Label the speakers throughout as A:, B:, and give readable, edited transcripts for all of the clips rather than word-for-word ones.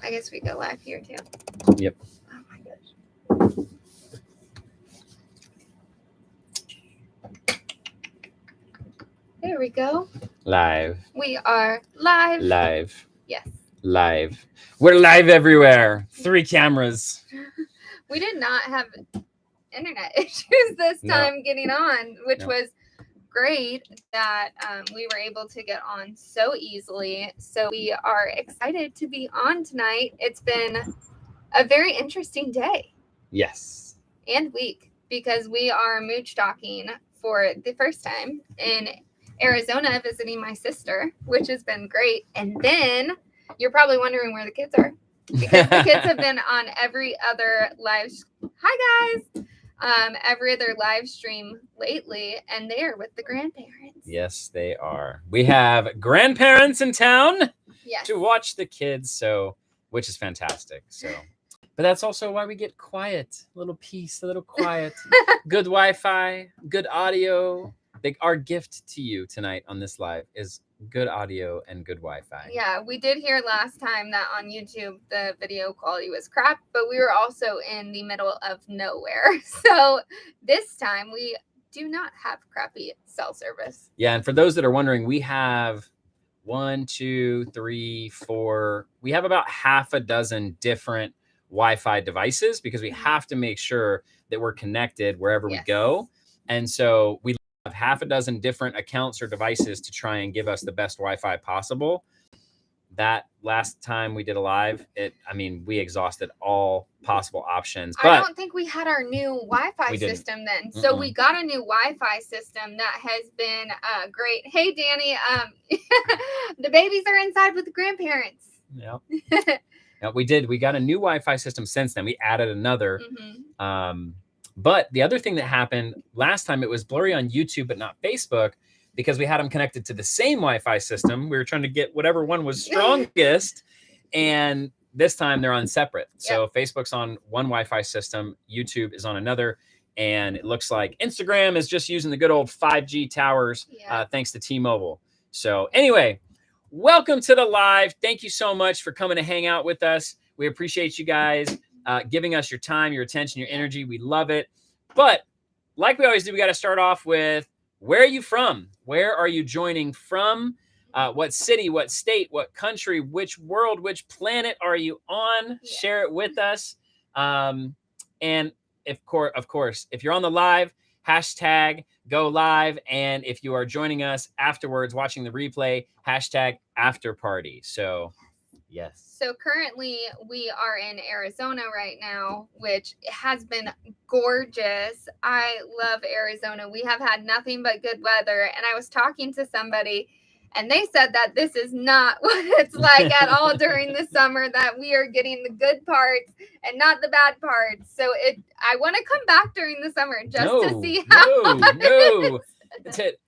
A: I guess we go live here too.
B: Yep.
A: Oh my gosh. There we go.
B: Live.
A: We are live.
B: Live.
A: Yes.
B: Live. We're live everywhere. 3 cameras.
A: We did not have internet issues this time getting on, which was great that we were able to get on so easily. So we are excited to be on tonight. It's been a very interesting day.
B: Yes.
A: And week, because we are Moochdocking for the first time in Arizona, visiting my sister, which has been great. And then you're probably wondering where the kids are, because the kids have been on every other live. Hi guys. Every other live stream lately, and they are with the grandparents.
B: Yes, they are. We have grandparents in town
A: to
B: watch the kids, so which is fantastic. So, but that's also why we get quiet, a little peace, a little quiet, good Wi-Fi, good audio. Our gift to you tonight on this live is good audio and good Wi-Fi.
A: Yeah, we did hear last time that on YouTube the video quality was crap, but we were also in the middle of nowhere. So this time we do not have crappy cell service.
B: Yeah, and for those that are wondering, we have 1, 2, 3, 4. We have about half a dozen different Wi-Fi devices because we have to make sure that we're connected wherever we go. And so we have half a dozen different accounts or devices to try and give us the best Wi-Fi possible. That last time we did a live, we exhausted all possible options. But
A: I don't think we had our new Wi-Fi system then. So we got a new Wi-Fi system that has been great. Hey, Danny, the babies are inside with the grandparents.
B: Yeah. Yeah, we did. We got a new Wi-Fi system since then. We added another. But the other thing that happened last time, it was blurry on YouTube, but not Facebook, because we had them connected to the same Wi-Fi system. We were trying to get whatever one was strongest. And this time they're on separate. So Facebook's on one Wi-Fi system. YouTube is on another. And it looks like Instagram is just using the good old 5G towers, thanks to T-Mobile. So anyway, welcome to the live. Thank you so much for coming to hang out with us. We appreciate you guys giving us your time, your attention, your energy. We love it. But like we always do, we got to start off with, where are you from? Where are you joining from? What city, what state, what country, which world, which planet are you on? Share it with us. And of course, if you're on the live, hashtag go live. And if you are joining us afterwards, watching the replay, hashtag after party. So yes.
A: So currently we are in Arizona right now, which has been gorgeous. I love Arizona. We have had nothing but good weather. And I was talking to somebody and they said that this is not what it's like at all during the summer, that we are getting the good parts and not the bad parts. So I want to come back during the summer just to see how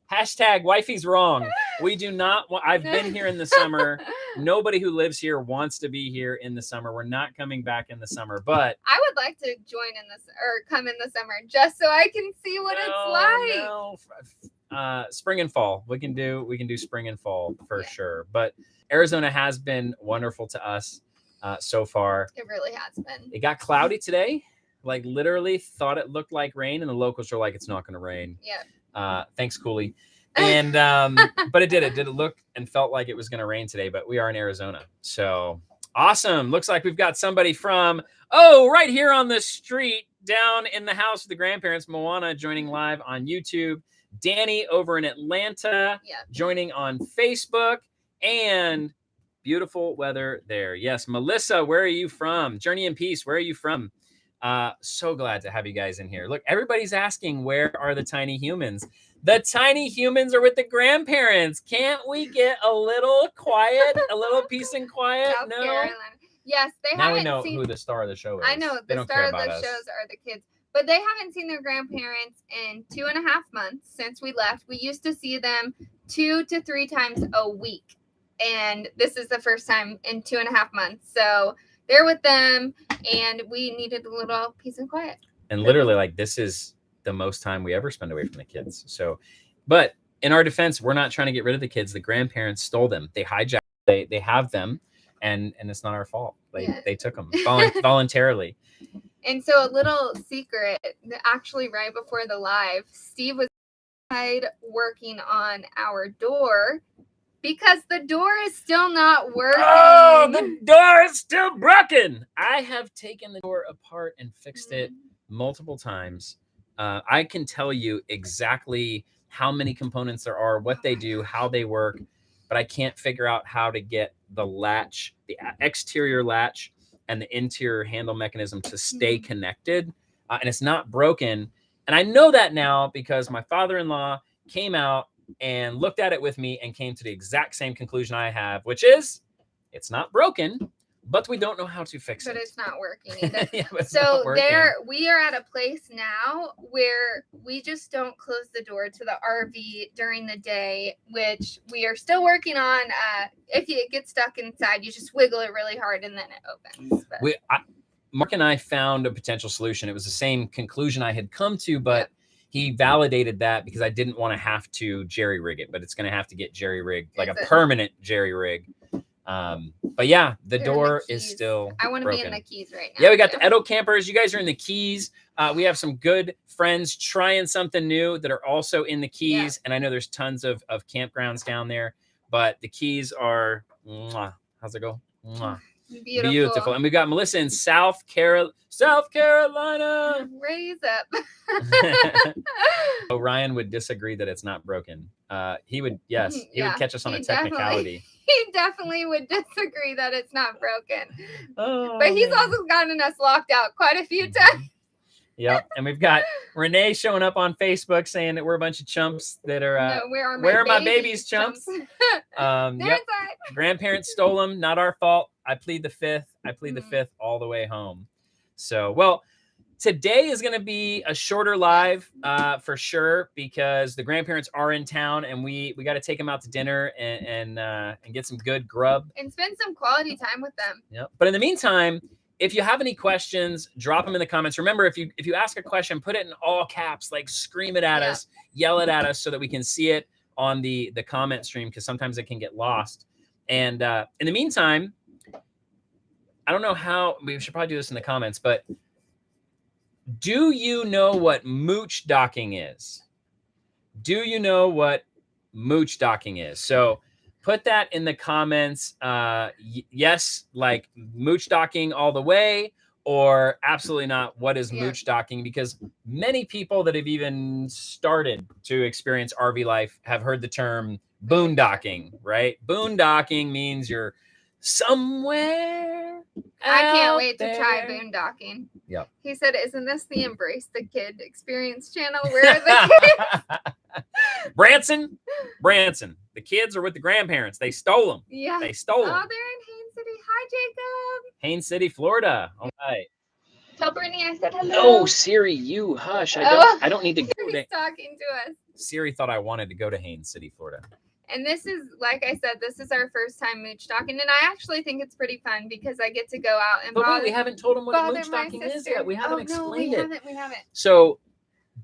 B: Hashtag wifey's wrong. We do not want, I've been here in the summer. Nobody who lives here wants to be here in the summer. We're not coming back in the summer, but
A: I would like to join in this or come in the summer just so I can see what it's like.
B: Spring and fall. We can do spring and fall for sure. But Arizona has been wonderful to us so far.
A: It really has been.
B: It got cloudy today. Like literally thought it looked like rain, and the locals are like, it's not going to rain.
A: Yeah.
B: Thanks, Cooley. And but it did look and felt like it was going to rain today, but we are in Arizona. So awesome. Looks like we've got somebody from right here on the street down in the house with the grandparents, Moana, joining live on YouTube. Danny over in Atlanta, joining on Facebook, and beautiful weather there. Yes, Melissa, where are you from? Journey in Peace, where are you from? So glad to have you guys in here. Look, everybody's asking, where are the tiny humans? The tiny humans are with the grandparents. Can't we get a little quiet, a little peace and quiet?
A: South Carolina. Yes, they
B: now
A: haven't
B: we know
A: seen
B: who the star of the show is.
A: I know the star of the shows are the kids, but they haven't seen their grandparents in 2.5 months since we left. We used to see them 2 to 3 times a week, and this is the first time in 2.5 months. So they're with them, and we needed a little peace and quiet.
B: And literally, like, this is the most time we ever spend away from the kids. So, but in our defense, we're not trying to get rid of the kids. The grandparents stole them. They hijacked. They have them. and it's not our fault.
A: Yeah.
B: They took them voluntarily.
A: And so a little secret, actually right before the live, Steve was working on our door because the door is still not working.
B: Oh, the door is still broken. I have taken the door apart and fixed it multiple times. I can tell you exactly how many components there are, what they do, how they work, but I can't figure out how to get the latch, the exterior latch and the interior handle mechanism to stay connected. And it's not broken. And I know that now because my father-in-law came out and looked at it with me and came to the exact same conclusion I have, which is it's not broken, but we don't know how to fix it.
A: But it's not working either.
B: Yeah,
A: so we are at a place now where we just don't close the door to the RV during the day, which we are still working on. If it gets stuck inside, you just wiggle it really hard and then it opens. But
B: Mark and I found a potential solution. It was the same conclusion I had come to, but he validated that because I didn't want to have to jerry rig it, but it's going to have to get jerry rigged, like a permanent jerry rig. But yeah, the door is still
A: I want to
B: broken.
A: be in the Keys right now.
B: Yeah, we got the Edo campers. You guys are in the Keys. We have some good friends trying something new that are also in the Keys. And I know there's tons of campgrounds down there, but the Keys are, mwah. How's it go? Mwah. Beautiful. And we got Melissa in South Carolina.
A: Raise up.
B: Ryan would disagree that it's not broken. He would catch us on a technicality.
A: He definitely would disagree that it's not broken. But he's also gotten us locked out quite a few times.
B: Yep. And we've got Renee showing up on Facebook saying that we're a bunch of chumps that are
A: where are my babies
B: chumps? Grandparents stole them, not our fault. I plead the fifth. The fifth all the way home. So, well, today is going to be a shorter live for sure because the grandparents are in town and we got to take them out to dinner and get some good grub
A: and spend some quality time with them.
B: Yep. But in the meantime, if you have any questions, drop them in the comments. Remember, if you ask a question, put it in all caps, like scream it at us, yell it at us so that we can see it on the comment stream because sometimes it can get lost. And in the meantime, I don't know how, we should probably do this in the comments, but do you know what Moochdocking is? Do you know what Moochdocking is? So put that in the comments. Yes, like Moochdocking all the way, or absolutely not. What is Moochdocking? Because many people that have even started to experience RV life have heard the term boondocking, right? Boondocking means you're somewhere.
A: I can't wait to try boondocking.
B: Yep.
A: He said, "Isn't this the Embrace the Kid Experience channel? Where are the kids?"
B: Branson. The kids are with the grandparents. They stole them.
A: Yeah.
B: They stole them.
A: Oh, they're in Haines City. Hi, Jacob.
B: Haines City, Florida. All right.
A: Tell Brittany I said hello.
B: No, Siri, you hush. I don't need to go
A: there. He's talking to us.
B: Siri thought I wanted to go to Haines City, Florida.
A: And this is, like I said, this is our first time Moochdocking, and I actually think it's pretty fun because I get to go out and
B: But wait, we haven't told them what Moochdocking is yet. We haven't explained it.
A: We haven't.
B: So,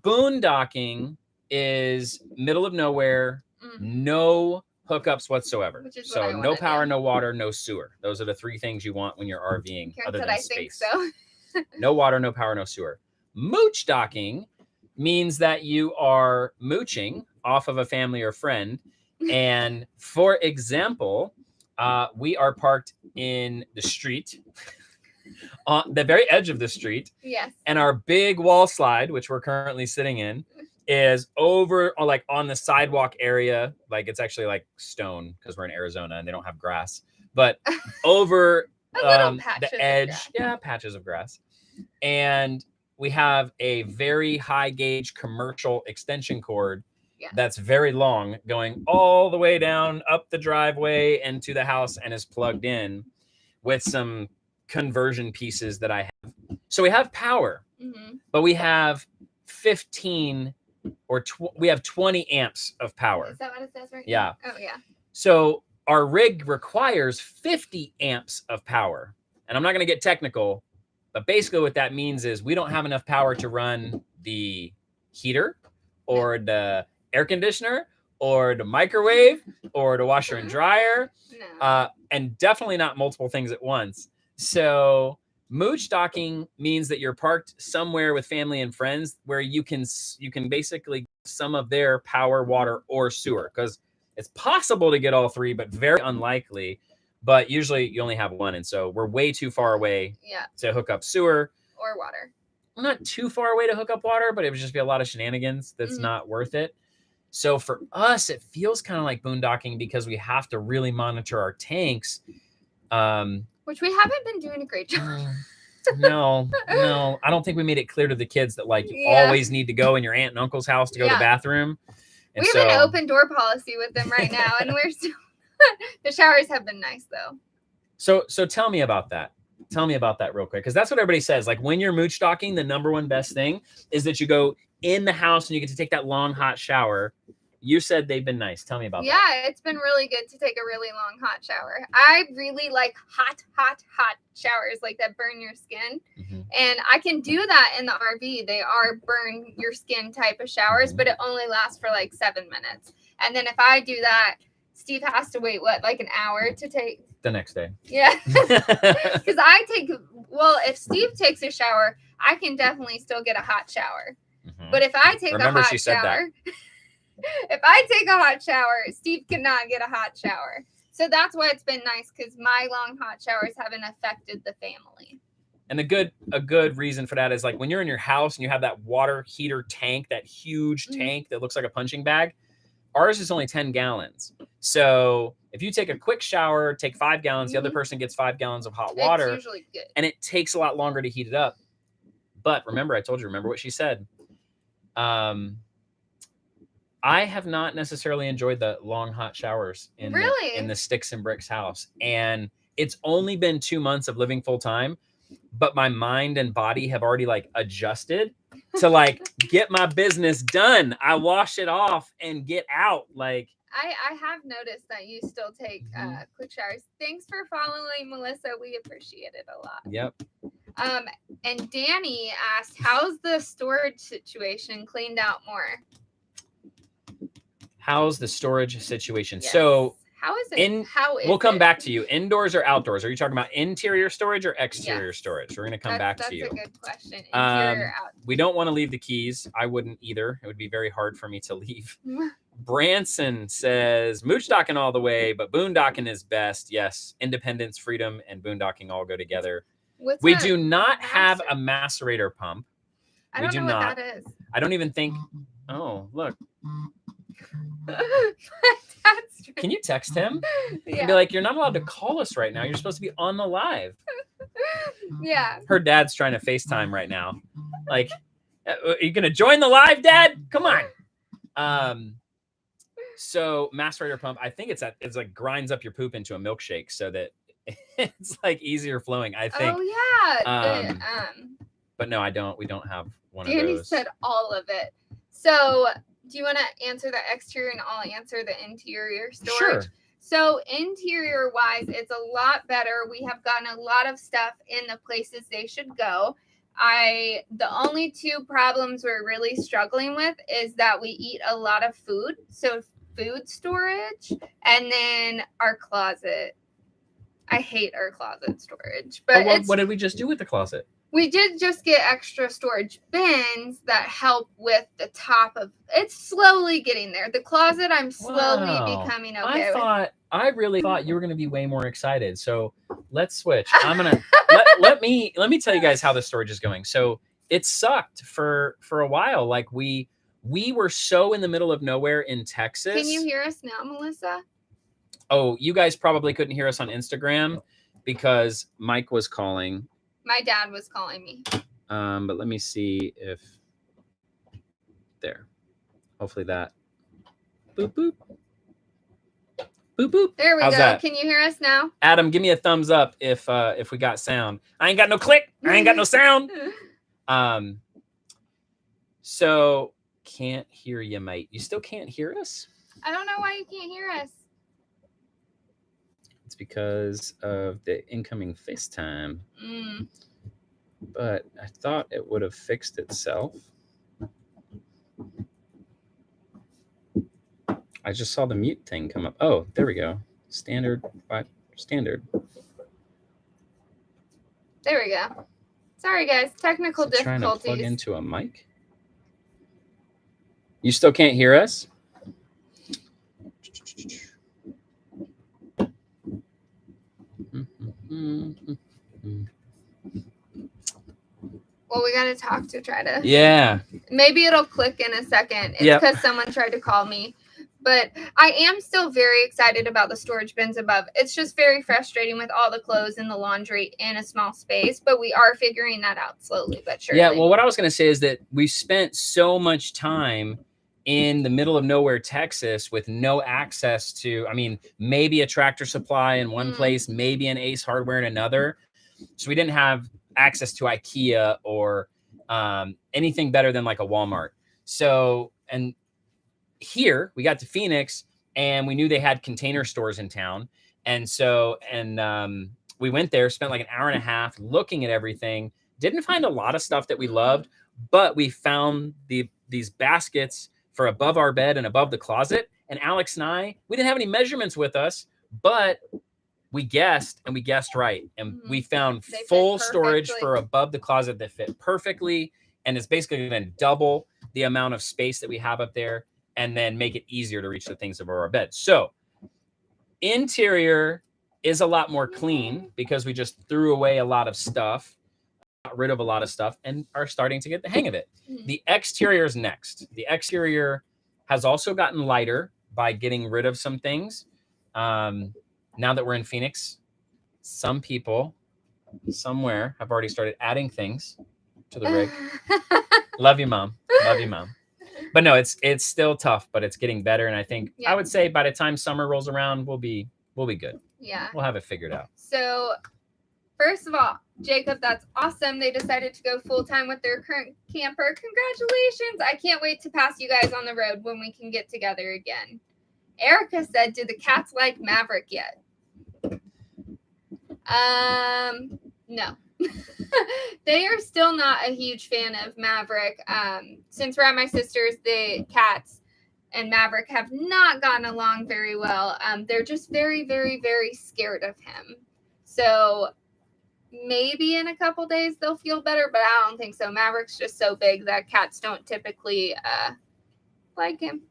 B: boondocking is middle of nowhere, no hookups whatsoever. So no power, no water, no sewer. Those are the three things you want when you're RVing, other than space.
A: Think so.
B: No water, no power, no sewer. Moochdocking means that you are mooching off of a family or friend. And for example, we are parked in the street, on the very edge of the street.
A: Yes.
B: And our big wall slide, which we're currently sitting in, is over like on the sidewalk area. Like it's actually like stone because we're in Arizona and they don't have grass, but over the edge. Yeah, patches of grass. And we have a very high gauge commercial extension cord. That's very long, going all the way down up the driveway and to the house, and is plugged in with some conversion pieces that I have. So we have power, but we have 15 or we have 20 amps of power.
A: Is that what it says right
B: now?
A: Oh, yeah.
B: So our rig requires 50 amps of power. And I'm not going to get technical, but basically what that means is we don't have enough power to run the heater or the air conditioner or to microwave or to washer and dryer.
A: No.
B: And definitely not multiple things at once. So Moochdocking means that you're parked somewhere with family and friends where you can basically get some of their power, water, or sewer, because it's possible to get all three, but very unlikely. But usually you only have one, and so we're way too far away to hook up sewer
A: or water.
B: We're not too far away to hook up water, but it would just be a lot of shenanigans. That's not worth it. So for us, it feels kind of like boondocking because we have to really monitor our tanks.
A: Which we haven't been doing a great job.
B: No. I don't think we made it clear to the kids that like you always need to go in your aunt and uncle's house to go to the bathroom. And
A: we have an open door policy with them right now, and we're still the showers have been nice though.
B: So tell me about that. Tell me about that real quick, because that's what everybody says. Like when you're Moochdocking, the number one best thing is that you go in the house and you get to take that long hot shower. You said they've been nice. Tell me about that.
A: Yeah, it's been really good to take a really long hot shower. I really like hot showers like that burn your skin. And I can do that in the RV. They are burn your skin type of showers, but it only lasts for like 7 minutes. And then if I do that, Steve has to wait, like an hour to take?
B: The next day.
A: Yeah. Because if Steve takes a shower, I can definitely still get a hot shower. But if I take a hot shower... If I take a hot shower, Steve cannot get a hot shower. So that's why it's been nice, because my long hot showers haven't affected the family.
B: And a good reason for that is like when you're in your house and you have that water heater tank, that huge tank that looks like a punching bag, ours is only 10 gallons. So if you take a quick shower, take 5 gallons, the other person gets 5 gallons of hot water.
A: It's usually good. And
B: it takes a lot longer to heat it up. But remember, I told you, remember what she said. I have not necessarily enjoyed the long hot showers in the sticks and bricks house. And it's only been 2 months of living full time, but my mind and body have already like adjusted to like get my business done. I wash it off and get out. Like
A: I have noticed that you still take quick showers. Thanks for following, Melissa. We appreciate it a lot.
B: Yep.
A: And Danny asked, how's the storage situation cleaned out more?
B: How's the storage situation?
A: Yes.
B: So
A: how is it?
B: We'll come back to you. Indoors or outdoors? Are you talking about interior storage or exterior storage? We're going to come back to you.
A: That's a good question. Interior or outdoor?
B: We don't want to leave the keys. I wouldn't either. It would be very hard for me to leave. Branson says, Moochdocking all the way, but boondocking is best. Yes, independence, freedom, and boondocking all go together. We do not have a macerator pump.
A: I don't know what that is.
B: I don't even think. Oh, look. Can you text him? And be like, you're not allowed to call us right now. You're supposed to be on the live.
A: Yeah.
B: Her dad's trying to FaceTime right now. Like, are you going to join the live, Dad? Come on. So macerator pump, I think it's like grinds up your poop into a milkshake so that it's like easier flowing, I think.
A: Oh yeah.
B: But no, we don't have one
A: Danny
B: of those.
A: said all of it. So do you want to answer the exterior and I'll answer the interior storage?
B: Sure.
A: So interior wise, it's a lot better. We have gotten a lot of stuff in the places they should go. The only 2 problems we're really struggling with is that we eat a lot of food. So food storage and then our closet. I hate our closet storage. But
B: what did we just do with the closet?
A: We did just get extra storage bins that help with the top of it's slowly getting there. The closet I'm slowly becoming okay with.
B: I really thought you were gonna be way more excited. So let's switch. I'm gonna let me tell you guys how the storage is going. So it sucked for a while. Like we were so in the middle of nowhere in Texas.
A: Can you hear us now, Melissa?
B: Oh, you guys probably couldn't hear us on Instagram because Mike was calling.
A: My dad was calling me.
B: But let me see if there. Hopefully that. Boop boop. Boop boop.
A: There we
B: How's
A: go.
B: That?
A: Can you hear us now?
B: Adam, give me a thumbs up if we got sound. I ain't got no click. I ain't got no sound. So can't hear you, mate. You still can't hear us?
A: I don't know why you can't hear us.
B: It's because of the incoming FaceTime. But I thought it would have fixed itself. I just saw the mute thing come up. Oh, there we go. Standard. Standard.
A: There we go. Sorry, guys. Technical difficulties.
B: Trying to plug into a mic. You still can't hear us?
A: Well, we got to talk to try to.
B: Yeah.
A: Maybe it'll click in a second. It's because someone tried to call me. But I am still very excited about the storage bins above. It's just very frustrating with all the clothes and the laundry in a small space. But we are figuring that out slowly but surely.
B: Yeah, well, what I was going to say is that we spent so much time in the middle of nowhere, Texas, with no access to, I mean, maybe a Tractor Supply in one place, maybe an Ace Hardware in another. So we didn't have access to IKEA or anything better than like a Walmart. So, and here we got to Phoenix and we knew they had Container Stores in town. And so, we went there, spent like an hour and a half looking at everything. Didn't find a lot of stuff that we loved, but we found these baskets for above our bed and above the closet. And Alex and I, we didn't have any measurements with us, but we guessed, and we guessed right. And we found full storage for above the closet that fit perfectly. And it's basically going to double the amount of space that we have up there and then make it easier to reach the things above our bed. So interior is a lot more clean because we just threw away a lot of stuff, got rid of a lot of stuff, and are starting to get the hang of it. The exterior is next. The exterior has also gotten lighter by getting rid of some things. Now that we're in Phoenix, some people somewhere have already started adding things to the rig. Love you, Mom. Love you, Mom. But no, it's still tough, but it's getting better. And I think I would say by the time summer rolls around, we'll be good.
A: Yeah.
B: We'll have it figured out.
A: So first of all, Jacob, that's awesome. They decided to go full-time with their current camper. Congratulations. I can't wait to pass you guys on the road when we can get together again. Erica said, "Did the cats like Maverick yet?" No. They are still not a huge fan of Maverick. Since we're at my sister's, the cats and Maverick have not gotten along very well. They're just very, very, very scared of him. So maybe in a couple days they'll feel better, but I don't think so. Maverick's just so big that cats don't typically like him.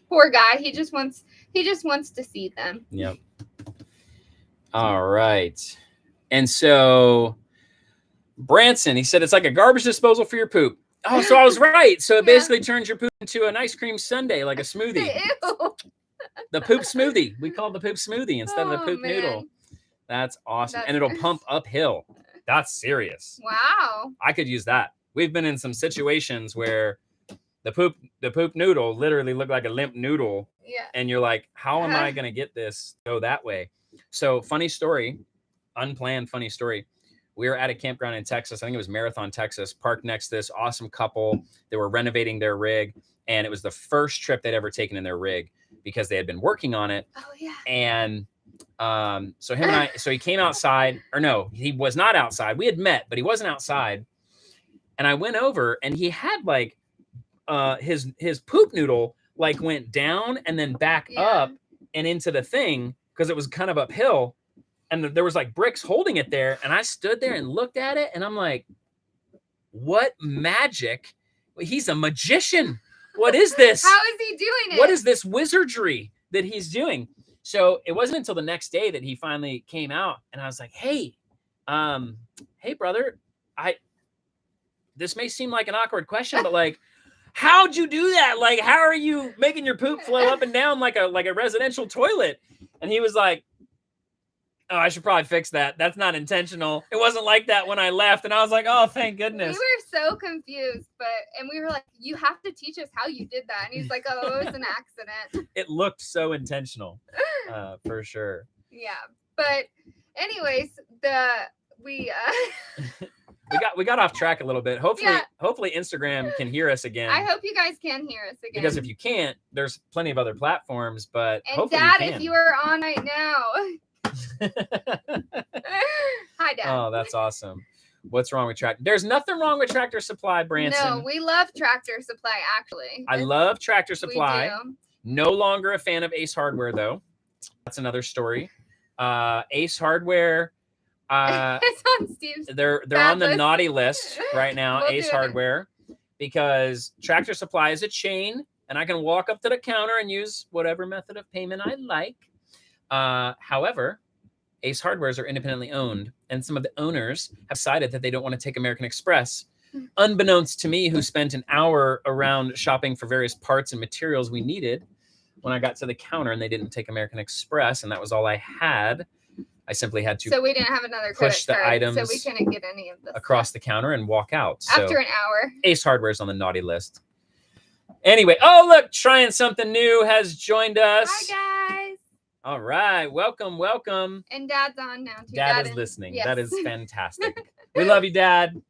A: Poor guy. He just wants to see them.
B: Yep. All right. And so Branson, he said it's like a garbage disposal for your poop. Oh, so I was right. So it basically turns your poop into an ice cream sundae, like a smoothie.
A: Ew.
B: The poop smoothie. We call it the poop smoothie instead of the poop noodle. That's awesome. And it'll pump uphill. That's serious.
A: Wow.
B: I could use that. We've been in some situations where the poop noodle literally looked like a limp noodle.
A: Yeah.
B: And you're like, how am I going to get this to go that way? So funny story, unplanned funny story. We were at a campground in Texas. I think it was Marathon, Texas, parked next to this awesome couple. They were renovating their rig. And it was the first trip they'd ever taken in their rig because they had been working on it.
A: Oh, yeah.
B: And so him and I, so he came outside, or no, he was not outside. We had met, but he wasn't outside. And I went over and he had like his poop noodle like went down and then back up and into the thing because it was kind of uphill. And there was like bricks holding it there. And I stood there and looked at it and I'm like, what magic? He's a magician. What is this?
A: How is he doing it?
B: What is this wizardry that he's doing? So it wasn't until the next day that he finally came out and I was like, hey, brother, this may seem like an awkward question, but like, how'd you do that? Like, how are you making your poop flow up and down like a residential toilet? And he was like, oh, I should probably fix that. That's not intentional. It wasn't like that when I left. And I was like, oh, thank goodness.
A: We were so confused, and we were like, you have to teach us how you did that. And he's like, oh, it was an accident.
B: It looked so for sure.
A: Yeah. But anyways, we
B: got off track a little bit. Hopefully Instagram can hear us again.
A: I hope you guys can hear us again.
B: Because if you can't, there's plenty of other platforms, but
A: and
B: hopefully
A: Dad,
B: you can.
A: if you are on right now. Hi, Dad.
B: Oh, that's awesome. What's wrong with Tractor? There's nothing wrong with Tractor Supply, Branson.
A: No, we love Tractor Supply, actually.
B: I love Tractor Supply.
A: We do.
B: No longer a fan of Ace Hardware, though. That's another story. Ace Hardware,
A: it's on Steve's
B: they're
A: bad
B: on the
A: list.
B: naughty list right now,
A: We'll
B: Ace
A: do it.
B: Hardware, because Tractor Supply is a chain, and I can walk up to the counter and use whatever method of payment I like. However, Ace Hardwares are independently owned, and some of the owners have decided that they don't want to take American Express. Unbeknownst to me, who spent an hour around shopping for various parts and materials we needed, when I got to the counter and they didn't take American Express, and that was all I had, I simply had to
A: So we didn't have another
B: push the
A: credit card,
B: items
A: so we couldn't get any of this
B: across the counter and walk out. So
A: after an hour.
B: Ace Hardware's on the naughty list. Anyway, oh look, trying something new has joined us.
A: Hi guys.
B: All right, welcome, welcome.
A: And Dad's on now too.
B: Dad is listening.
A: Yes.
B: That is fantastic. We love you, Dad.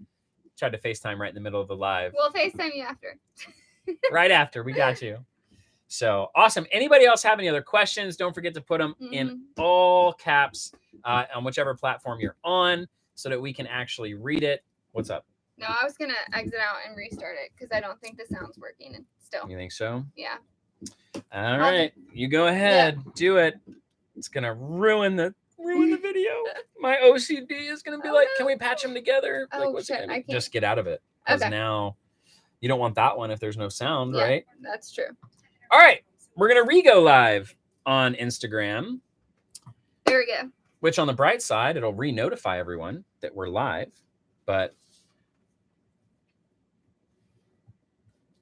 B: Tried to FaceTime right in the middle of the live.
A: We'll FaceTime you after.
B: Right after, we got you. So awesome. Anybody else have any other questions? Don't forget to put them in all caps on whichever platform you're on so that we can actually read it. What's up?
A: No, I was going to exit out and restart it because I don't think the sound's working still.
B: You think so?
A: Yeah.
B: All right. You go ahead. Yeah. Do it. It's going to ruin the video. My OCD is going to be like, can we patch them together?
A: Oh,
B: like, what's
A: shit,
B: it
A: I can't.
B: Just get out of it. Because now you don't want that one if there's no sound, right?
A: That's true.
B: All right. We're going to re-go live on Instagram.
A: There we go.
B: Which on the bright side, it'll re-notify everyone that we're live. But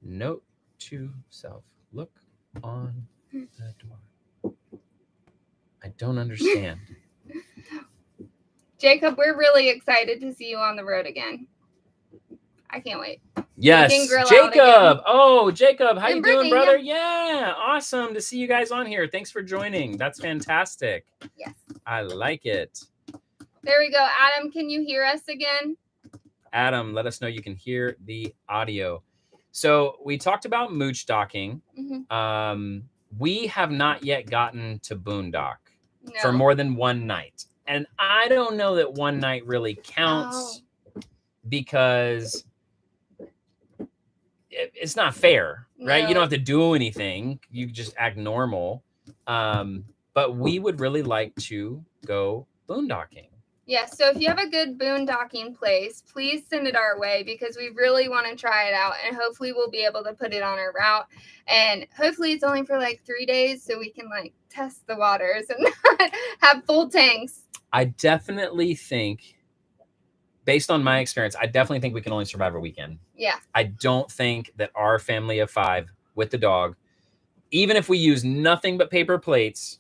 B: note to self, look on the door. I don't understand.
A: Jacob, we're really excited to see you on the road again. I can't wait.
B: Yes, Jacob. Oh, Jacob, how you doing, brother? Yeah, awesome to see you guys on here. Thanks for joining. That's fantastic.
A: Yes.
B: I like it.
A: There we go. Adam, can you hear us again?
B: Adam, let us know you can hear the audio. So we talked about Moochdocking. We have not yet gotten to boondock for more than one night. And I don't know that one night really counts because it's not fair, right? You don't have to do anything. You just act normal. But we would really like to go boondocking.
A: Yeah, so if you have a good boondocking place, please send it our way because we really want to try it out. And hopefully we'll be able to put it on our route. And hopefully it's only for like 3 days so we can like test the waters and not have full tanks.
B: I definitely think, based on my experience, I definitely think we can only survive a weekend.
A: Yeah.
B: I don't think that our family of 5 with the dog, even if we use nothing but paper plates,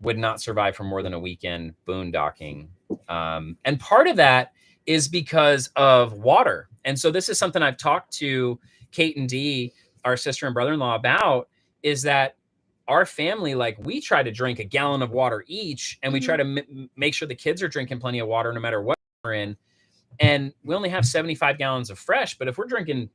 B: would not survive for more than a weekend boondocking. And part of that is because of water. And so this is something I've talked to Kate and Dee, our sister and brother-in-law, about, is that our family, like, we try to drink a gallon of water each, and we try to make sure the kids are drinking plenty of water no matter what we're in. And we only have 75 gallons of fresh, but if we're drinking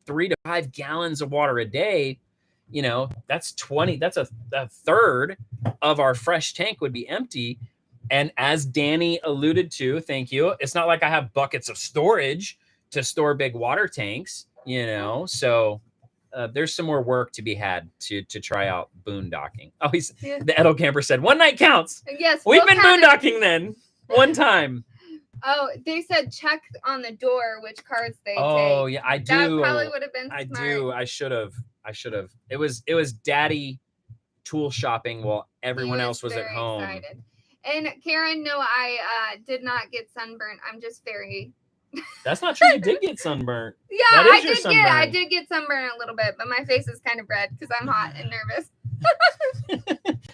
B: 3 to 5 gallons of water a day, you know, that's a third of our fresh tank would be empty. And as Danny alluded to, thank you, it's not like I have buckets of storage to store big water tanks, you know, so there's some more work to be had to try out boondocking. Oh, the Edel camper said 1 night counts.
A: Yes.
B: We've been boondocking then one time.
A: Oh, they said check on the door which cards they take.
B: Oh, yeah, I do.
A: That probably would have been smart.
B: I do. I should have. It was daddy tool shopping while everyone else was at home.
A: Excited. And Karen, no, I did not get sunburned. I'm just very...
B: That's not true. You did get sunburned.
A: Yeah, I did get sunburned a little bit, but my face is kind of red because I'm hot and nervous.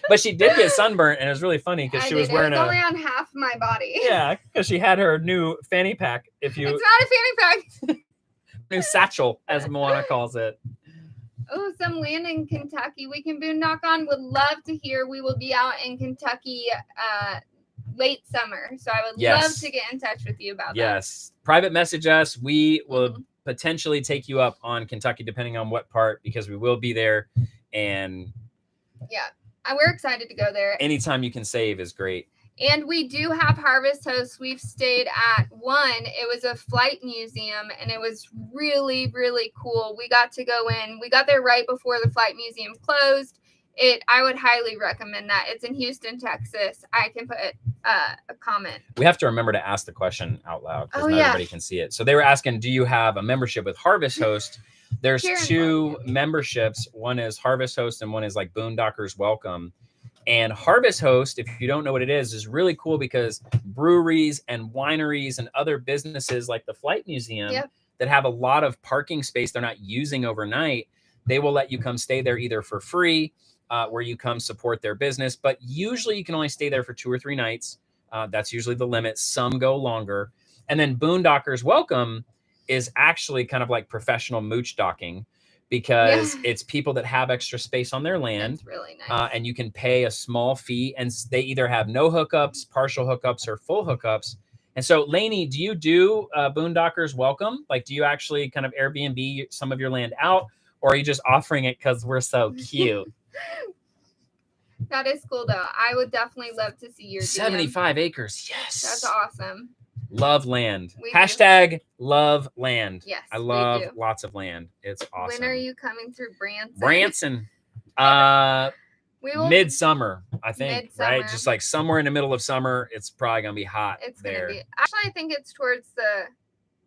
B: But she did get sunburned, and it was really funny because she was wearing
A: only on half my body.
B: Yeah, because she had her new fanny pack.
A: It's not a fanny pack.
B: New satchel, as Moana calls it.
A: Oh, some land in Kentucky we can boondock on. Would love to hear. We will be out in Kentucky late summer, so I would love to get in touch with you about that. Yes,
B: private message us. We will potentially take you up on Kentucky, depending on what part, because we will be there. And
A: yeah, we're excited to go there.
B: Anytime you can save is great.
A: And we do have harvest hosts. We've stayed at one. It was a flight museum, and it was really, really cool. We got to go in. We got there right before the flight museum closed. I would highly recommend that. It's in Houston, Texas. I can put a comment.
B: We have to remember to ask the question out loud because not everybody can see it. So they were asking, do you have a membership with Harvest Host? There's two memberships. One is Harvest Host and one is like Boondockers Welcome. And Harvest Host, if you don't know what it is really cool because breweries and wineries and other businesses like the Flight Museum that have a lot of parking space they're not using overnight, they will let you come stay there either for free, where you come support their business. But usually you can only stay there for 2 or 3 nights. That's usually the limit. Some go longer. And then Boondockers Welcome is actually kind of like professional Moochdocking, because it's people that have extra space on their land.
A: That's really nice.
B: And you can pay a small fee, and they either have no hookups, partial hookups, or full hookups. And so, Lainey, do you do Boondockers Welcome? Like, do you actually kind of Airbnb some of your land out, or are you just offering it because we're so cute?
A: That is cool, though. I would definitely love to see your
B: 75 acres. Yes.
A: That's awesome.
B: Love land. Hashtag love land.
A: Yes,
B: I love lots of land. It's awesome.
A: When are you coming through Branson?
B: Midsummer, I think. Right? Just like somewhere in the middle of summer. It's probably going to be hot there.
A: Actually, I think it's towards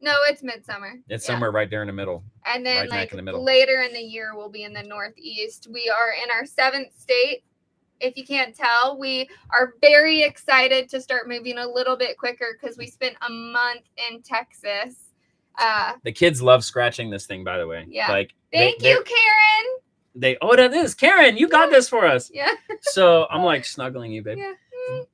A: it's midsummer.
B: It's somewhere right there in the middle.
A: And then later in the year, we'll be in the Northeast. We are in our 7th state. If you can't tell, we are very excited to start moving a little bit quicker because we spent a month in Texas.
B: The kids love scratching this thing, by the way.
A: Yeah.
B: Like,
A: Thank you, Karen.
B: That is Karen. You got this for us.
A: Yeah.
B: So I'm like snuggling you, babe.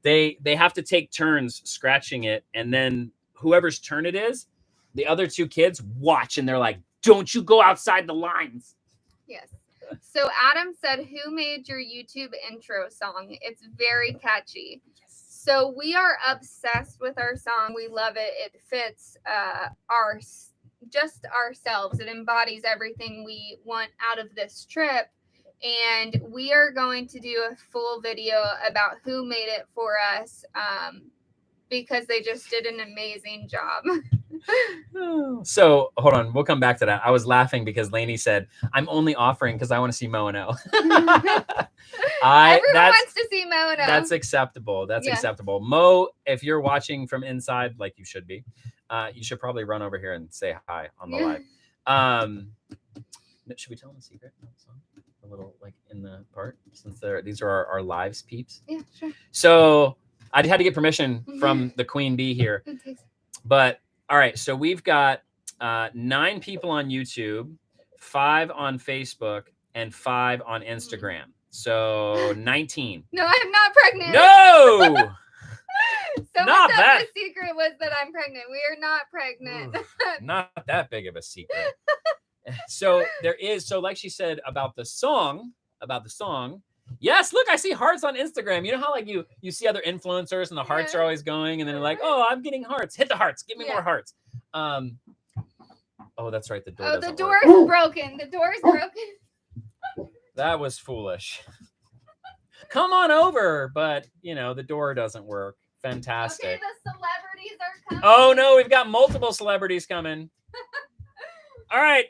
A: Yeah.
B: They have to take turns scratching it, and then whoever's turn it is, the other 2 kids watch, and they're like, "Don't you go outside the lines."
A: Yes. So Adam said, who made your YouTube intro song? It's very catchy. Yes. So we are obsessed with our song. We love it. It fits ourselves. It embodies everything we want out of this trip. And we are going to do a full video about who made it for us, because they just did an amazing job.
B: So hold on, we'll come back to that. I was laughing because Lainey said, I'm only offering because I want to see Mo and O.
A: Everyone wants to see Mo and O.
B: That's acceptable. That's acceptable. Mo, if you're watching from inside, like you should be, you should probably run over here and say hi on the live. Should we tell them a secret? A little like in the part, since these are our lives peeps.
A: Yeah, sure.
B: So I had to get permission from the queen bee here, but all right, so we've got 9 people on YouTube, 5 on Facebook, and 5 on Instagram. So 19.
A: No, I'm not pregnant.
B: No!
A: Someone said the secret was that I'm pregnant. We are not pregnant.
B: Not that big of a secret. So like she said about the song. Yes, look, I see hearts on Instagram. You know how like you see other influencers and the hearts are always going, and then they're like, oh, I'm getting hearts. Hit the hearts. Give me more hearts. Oh, that's right. The door.
A: The door is broken. The door is broken.
B: That was foolish. Come on over, but the door doesn't work. Fantastic.
A: Okay, the celebrities are coming.
B: Oh no, we've got multiple celebrities coming. All right,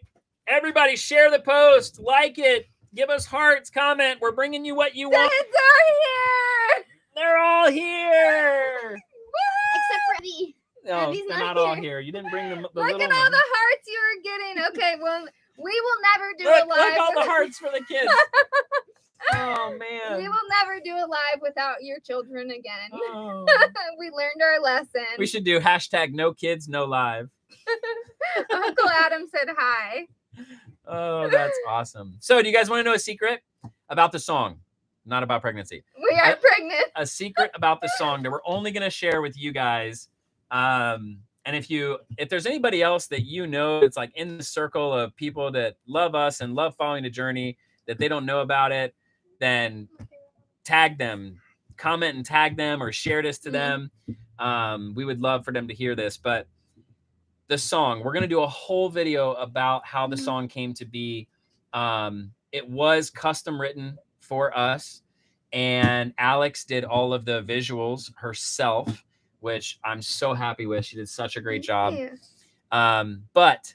B: everybody, share the post, like it. Give us hearts, comment. We're bringing you what you want.
A: The kids are here.
B: They're all here.
A: Except for Abby.
B: No, they're not all here. You didn't bring them.
A: Look at all the hearts you are getting. Okay, well, we will never do it live.
B: Look all the hearts for the kids. Oh, man.
A: We will never do it live without your children again.
B: Oh.
A: We learned our lesson.
B: We should do hashtag no kids, no live.
A: Uncle Adam said hi.
B: Oh, that's awesome. So do you guys want to know a secret about the song? Not about pregnancy.
A: We are pregnant.
B: A secret about the song that we're only going to share with you guys. And if there's anybody else that it's like in the circle of people that love us and love following the journey that they don't know about it, then tag them, comment and tag them, or share this to them. We would love for them to hear this. But the song, we're going to do a whole video about how the song came to be. It was custom written for us. And Alex did all of the visuals herself, which I'm so happy with. She did such a great job. But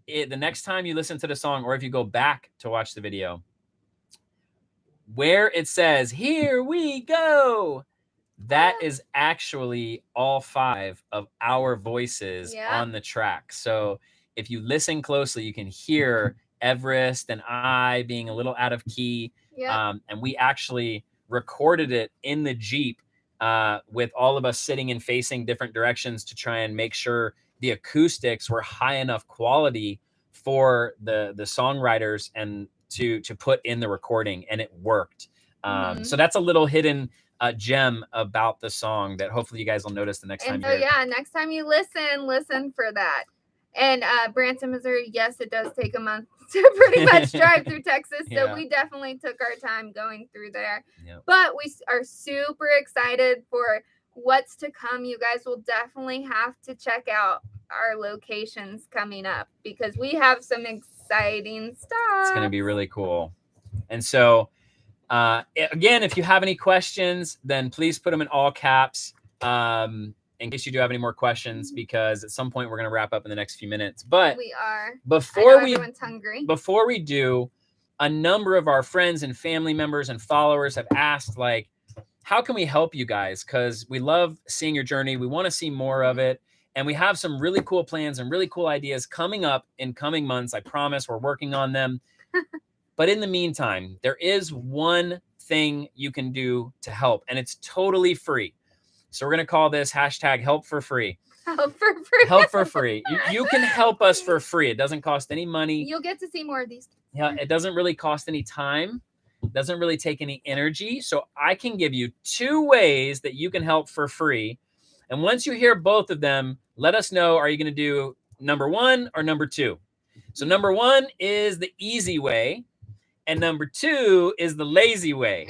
B: the next time you listen to the song, or if you go back to watch the video, where it says, "Here we go," that is actually all 5 of our voices on the track. So if you listen closely, you can hear Everest and I being a little out of key. And we actually recorded it in the Jeep with all of us sitting and facing different directions to try and make sure the acoustics were high enough quality for the songwriters and to put in the recording, and it worked. So that's a little hidden gem about the song that hopefully you guys will notice the next time.
A: So next time you listen for that. And Branson, Missouri, yes, it does take a month to pretty much drive through Texas. So we definitely took our time going through there. But we are super excited for what's to come. You guys will definitely have to check out our locations coming up because we have some exciting stuff.
B: It's going to be really cool. And so, again, if you have any questions, then please put them in all caps. In case you do have any more questions, because at some point we're going to wrap up in the next few minutes. But
A: we are.
B: Everyone's
A: hungry.
B: Before we do, a number of our friends and family members and followers have asked, like, how can we help you guys? Because we love seeing your journey. We want to see more of it. And we have some really cool plans and really cool ideas coming up in coming months. I promise we're working on them. But in the meantime, there is one thing you can do to help, and it's totally free. So we're going to call this hashtag help for free.
A: Help for free.
B: Help for free. You can help us for free. It doesn't cost any money.
A: You'll get to see more of these.
B: Yeah, it doesn't really cost any time. It doesn't really take any energy. So I can give you 2 ways that you can help for free. And once you hear both of them, let us know, are you going to do number 1 or number 2? So number 1 is the easy way. And number 2 is the lazy way.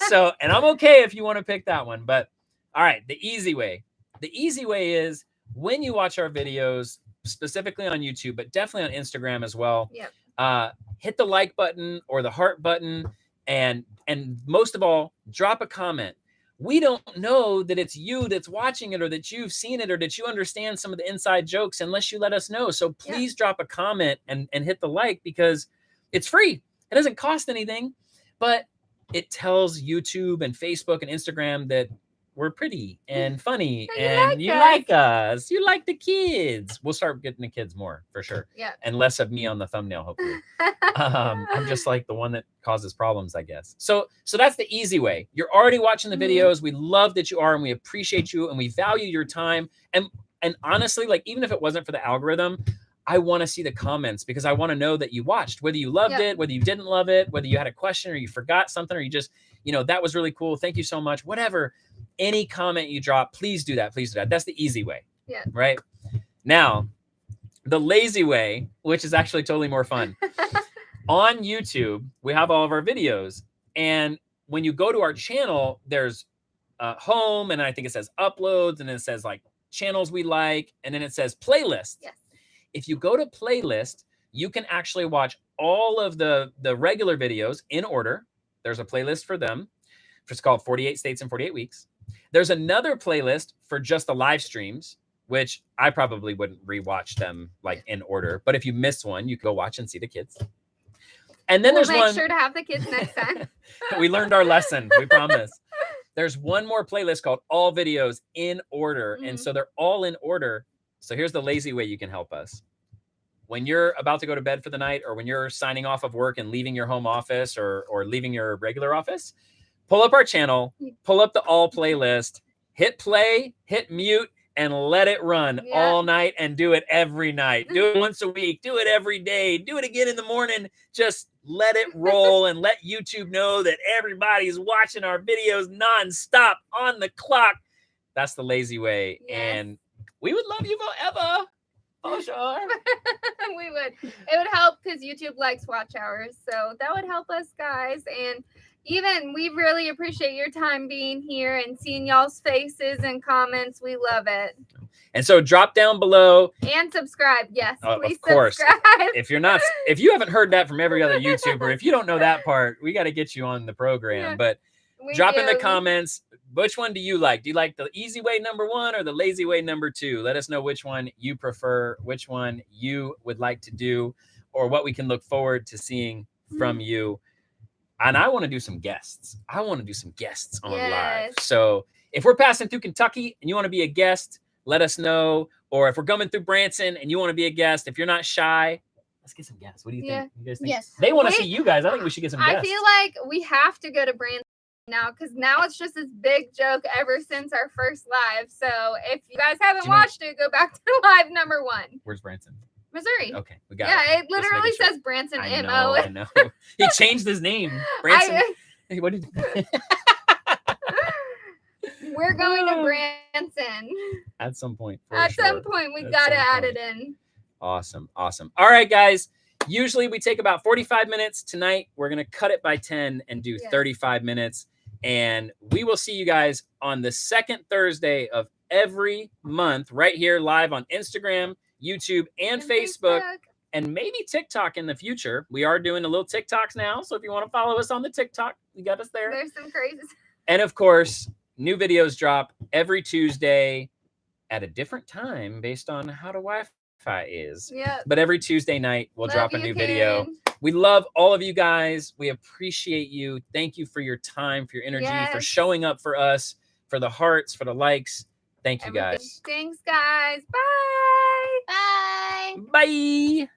B: So, and I'm okay if you want to pick that one, but all right, the easy way. The easy way is when you watch our videos, specifically on YouTube, but definitely on Instagram as well. Hit the like button or the heart button, and most of all, drop a comment. We don't know that it's you that's watching it or that you've seen it or that you understand some of the inside jokes unless you let us know. So please drop a comment and hit the like, because it's free. It doesn't cost anything, but it tells YouTube and Facebook and Instagram that we're pretty and funny and you like us. You like the kids. We'll start getting the kids more for sure.
A: Yeah.
B: And less of me on the thumbnail, hopefully. I'm just like the one that causes problems, I guess. So that's the easy way. You're already watching the videos. We love that you are, and we appreciate you, and we value your time. And honestly, like, even if it wasn't for the algorithm, I want to see the comments, because I want to know that you watched, whether you loved it, whether you didn't love it, whether you had a question or you forgot something, or you just, that was really cool. Thank you so much. Whatever. Any comment you drop, please do that. Please do that. That's the easy way.
A: Yeah.
B: Right. Now, the lazy way, which is actually totally more fun. On YouTube, we have all of our videos. And when you go to our channel, there's home, and I think it says uploads, and then it says like channels we like, and then it says playlist.
A: Yes.
B: If you go to playlist, you can actually watch all of the regular videos in order. There's a playlist for them. It's called 48 States in 48 Weeks. There's another playlist for just the live streams, which I probably wouldn't rewatch them like in order. But if you miss one, you can go watch and see the kids. And then there's one.
A: Make sure to have the kids next time.
B: We learned our lesson. We promise. There's one more playlist called All Videos in Order. And so they're all in order. So here's the lazy way you can help us. When you're about to go to bed for the night, or when you're signing off of work and leaving your home office or leaving your regular office, pull up our channel, pull up the all playlist, hit play, hit mute, and let it run all night, and do it every night. Do it once a week. Do it every day. Do it again in the morning. Just let it roll and let YouTube know that everybody's watching our videos nonstop on the clock. That's the lazy way. Yes. And we would love you forever. Oh, sure.
A: We would. It would help because YouTube likes watch hours. So that would help us, guys. And even we really appreciate your time being here and seeing y'all's faces and comments. We love it.
B: And so drop down below
A: and subscribe. Yes, please
B: of course.
A: Subscribe.
B: If you haven't heard that from every other YouTuber, if you don't know that part, we got to get you on the program. But Drop in the comments. Which one do you like? Do you like the easy way #1 or the lazy way #2? Let us know which one you prefer, which one you would like to do, or what we can look forward to seeing from you. And I want to do some guests. I want to do some guests on live. So if we're passing through Kentucky and you want to be a guest, let us know. Or if we're coming through Branson and you want to be a guest, if you're not shy, let's get some guests. What do you think? You guys think?
C: Yes.
B: They want to see you guys. I think we should get some guests.
A: I feel like we have to go to Branson now, because now it's just this big joke ever since our first live. So if you guys haven't watched it, go back to live #1.
B: Where's Branson?
A: Missouri.
B: Okay, we got it.
A: Yeah, it literally says Branson M.O.
B: I know. He changed his name. Branson. What did
A: We're going to Branson.
B: At some point.
A: At some point, we got to add it in.
B: Awesome. Awesome. All right, guys. Usually we take about 45 minutes. Tonight, we're going to cut it by 10 and do 35 minutes. And we will see you guys on the second Thursday of every month right here live on Instagram, YouTube, and Facebook, and maybe TikTok in the future. We are doing a little TikToks now. So if you want to follow us on the TikTok, you got us there.
A: There's some crazy.
B: And of course, new videos drop every Tuesday at a different time based on how the Wi-Fi is.
A: Yeah.
B: But every Tuesday night, we'll drop a new video. We love all of you guys. We appreciate you. Thank you for your time, for your energy, for showing up for us, for the hearts, for the likes. Thank you, guys.
A: Thanks, guys. Bye.
C: Bye.
B: Bye.